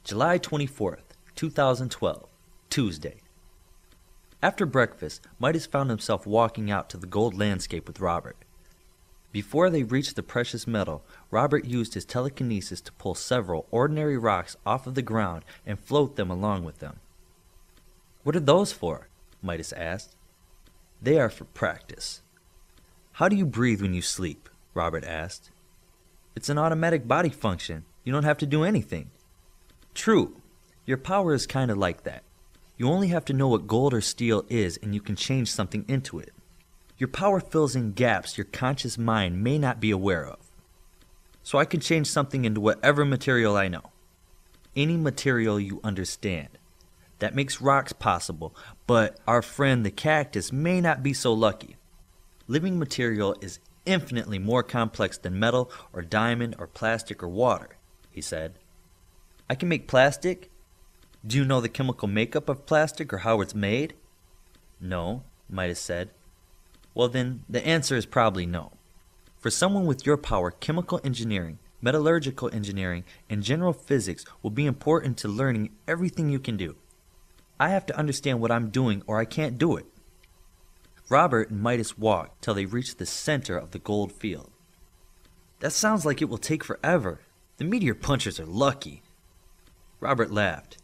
July 24th, 2012, Tuesday. After breakfast, Midas found himself walking out to the gold landscape with Robert. Before they reached the precious metal, Robert used his telekinesis to pull several ordinary rocks off of the ground and float them along with them. "What are those for?" Midas asked. "They are for practice." "How do you breathe when you sleep?" Robert asked. "It's an automatic body function. You don't have to do anything." "True. Your power is kind of like that. You only have to know what gold or steel is and you can change something into it. Your power fills in gaps your conscious mind may not be aware of. So I can change something into whatever material I know. Any material you understand. That makes rocks possible, but our friend the cactus may not be so lucky. Living material is infinitely more complex than metal or diamond or plastic or water," he said. "I can make plastic? Do you know the chemical makeup of plastic or how it's made?" "No," Midas said. "Well then, the answer is probably no. For someone with your power, chemical engineering, metallurgical engineering, and general physics will be important to learning everything you can do. I have to understand what I'm doing or I can't do it." Robert and Midas walked till they reached the center of the gold field. "That sounds like it will take forever. The meteor punchers are lucky." Robert laughed.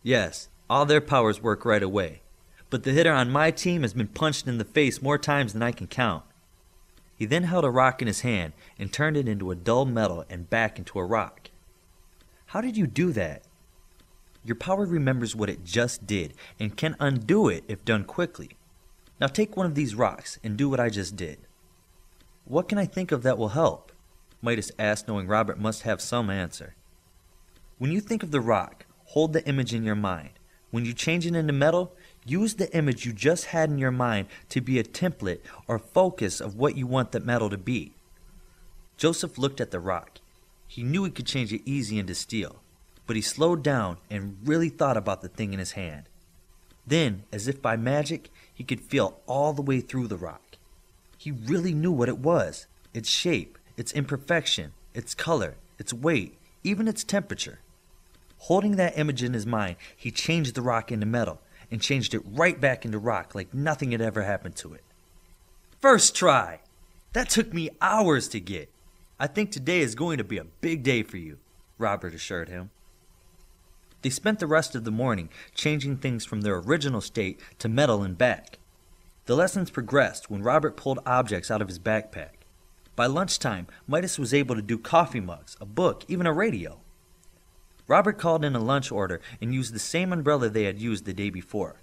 "Yes, all their powers work right away. But the hitter on my team has been punched in the face more times than I can count." He then held a rock in his hand and turned it into a dull metal and back into a rock. "How did you do that?" "Your power remembers what it just did and can undo it if done quickly. Now take one of these rocks and do what I just did." "What can I think of that will help?" Midas asked, knowing Robert must have some answer. "When you think of the rock, hold the image in your mind. When you change it into metal, use the image you just had in your mind to be a template or focus of what you want the metal to be." Joseph looked at the rock. He knew he could change it easy into steel, but he slowed down and really thought about the thing in his hand. Then, as if by magic, he could feel all the way through the rock. He really knew what it was, its shape, its imperfection, its color, its weight, even its temperature. Holding that image in his mind, he changed the rock into metal and changed it right back into rock like nothing had ever happened to it. "First try! That took me hours to get. I think today is going to be a big day for you," Robert assured him. They spent the rest of the morning changing things from their original state to metal and back. The lessons progressed when Robert pulled objects out of his backpack. By lunchtime, Midas was able to do coffee mugs, a book, even a radio. Robert called in a lunch order and used the same umbrella they had used the day before.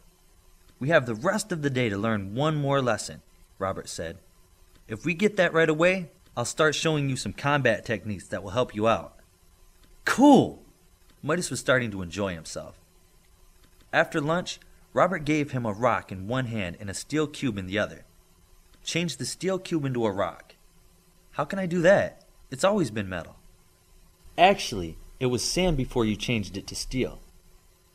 "We have the rest of the day to learn one more lesson," Robert said. "If we get that right away, I'll start showing you some combat techniques that will help you out." "Cool!" Midas was starting to enjoy himself. After lunch, Robert gave him a rock in one hand and a steel cube in the other. "Change the steel cube into a rock." "How can I do that? It's always been metal." "Actually, it was sand before you changed it to steel.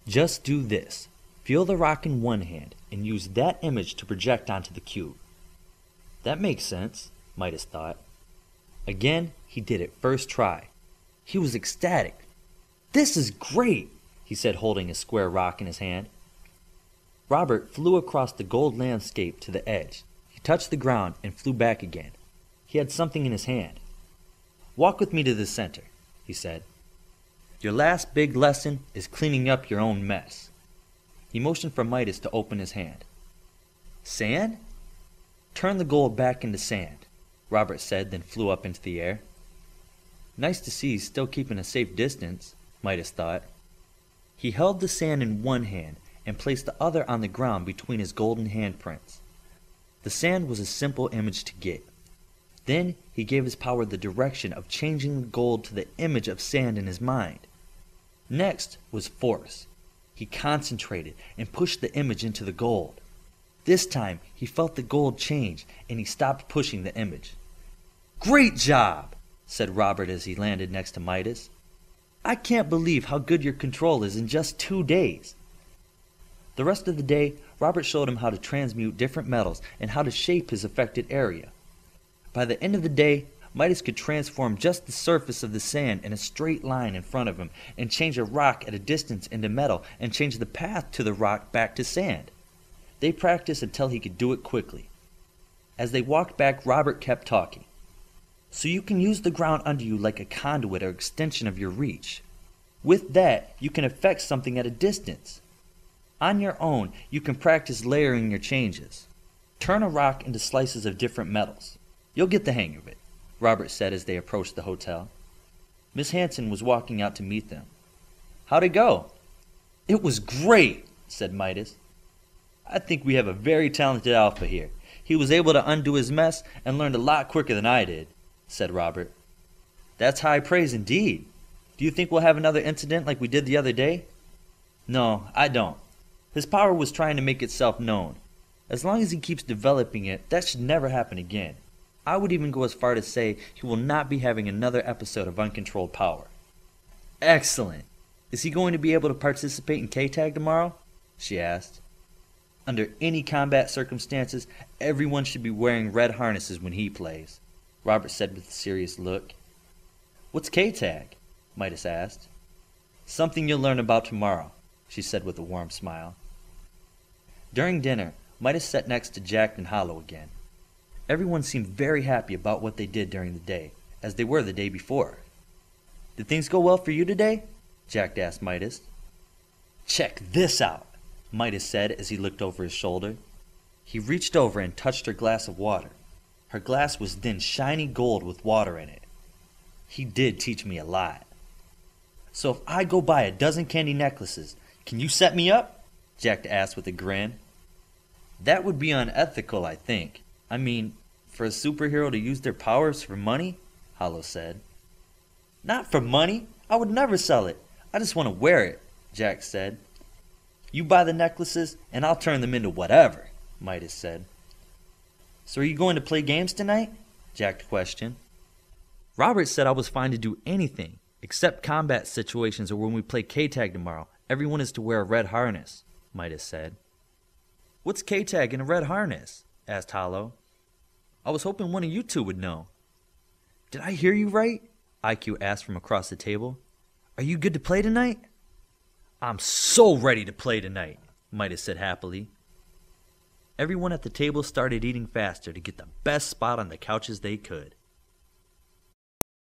Just do this. Feel the rock in one hand and use that image to project onto the cube." "That makes sense," Midas thought. Again, he did it first try. He was ecstatic. "This is great," he said, holding a square rock in his hand. Robert flew across the gold landscape to the edge. He touched the ground and flew back again. He had something in his hand. "Walk with me to the center," he said. "Your last big lesson is cleaning up your own mess." He motioned for Midas to open his hand. "Sand?" "Turn the gold back into sand," Robert said, then flew up into the air. Nice to see he's still keeping a safe distance, Midas thought. He held the sand in one hand and placed the other on the ground between his golden handprints. The sand was a simple image to get. Then he gave his power the direction of changing the gold to the image of sand in his mind. Next was force. He concentrated and pushed the image into the gold. This time he felt the gold change and he stopped pushing the image. "Great job!" said Robert as he landed next to Midas. "I can't believe how good your control is in just 2 days." The rest of the day, Robert showed him how to transmute different metals and how to shape his affected area. By the end of the day, Midas could transform just the surface of the sand in a straight line in front of him, and change a rock at a distance into metal, and change the path to the rock back to sand. They practiced until he could do it quickly. As they walked back, Robert kept talking. So you can use the ground under you like a conduit or extension of your reach. With that, you can affect something at a distance. On your own, you can practice layering your changes. Turn a rock into slices of different metals. You'll get the hang of it, Robert said as they approached the hotel. Miss Hanson was walking out to meet them. How'd it go? It was great, said Midas. I think we have a very talented alpha here. He was able to undo his mess and learned a lot quicker than I did, said Robert. That's high praise indeed. Do you think we'll have another incident like we did the other day? No, I don't. His power was trying to make itself known. As long as he keeps developing it, that should never happen again. I would even go as far to say he will not be having another episode of uncontrolled power. Excellent. Is he going to be able to participate in K-Tag tomorrow? She asked. Under any combat circumstances, everyone should be wearing red harnesses when he plays, Robert said with a serious look. What's K-Tag? Midas asked. Something you'll learn about tomorrow, she said with a warm smile. During dinner, Midas sat next to Jack and Hollow again. Everyone seemed very happy about what they did during the day, as they were the day before. Did things go well for you today? Jack asked Midas. Check this out, Midas said as he looked over his shoulder. He reached over and touched her glass of water. Her glass was then shiny gold with water in it. He did teach me a lot. So if I go buy a dozen candy necklaces, can you set me up? Jack asked with a grin. That would be unethical, I think. I mean, for a superhero to use their powers for money? Hollow said. Not for money. I would never sell it. I just want to wear it, Jack said. You buy the necklaces, and I'll turn them into whatever, Midas said. So are you going to play games tonight? Jack questioned. Robert said I was fine to do anything, except combat situations or when we play K-Tag tomorrow. Everyone is to wear a red harness, Midas said. What's K-Tag in a red harness? Asked Hollow. I was hoping one of you two would know. Did I hear you right? IQ asked from across the table. Are you good to play tonight? I'm so ready to play tonight, Midas said happily. Everyone at the table started eating faster to get the best spot on the couches they could.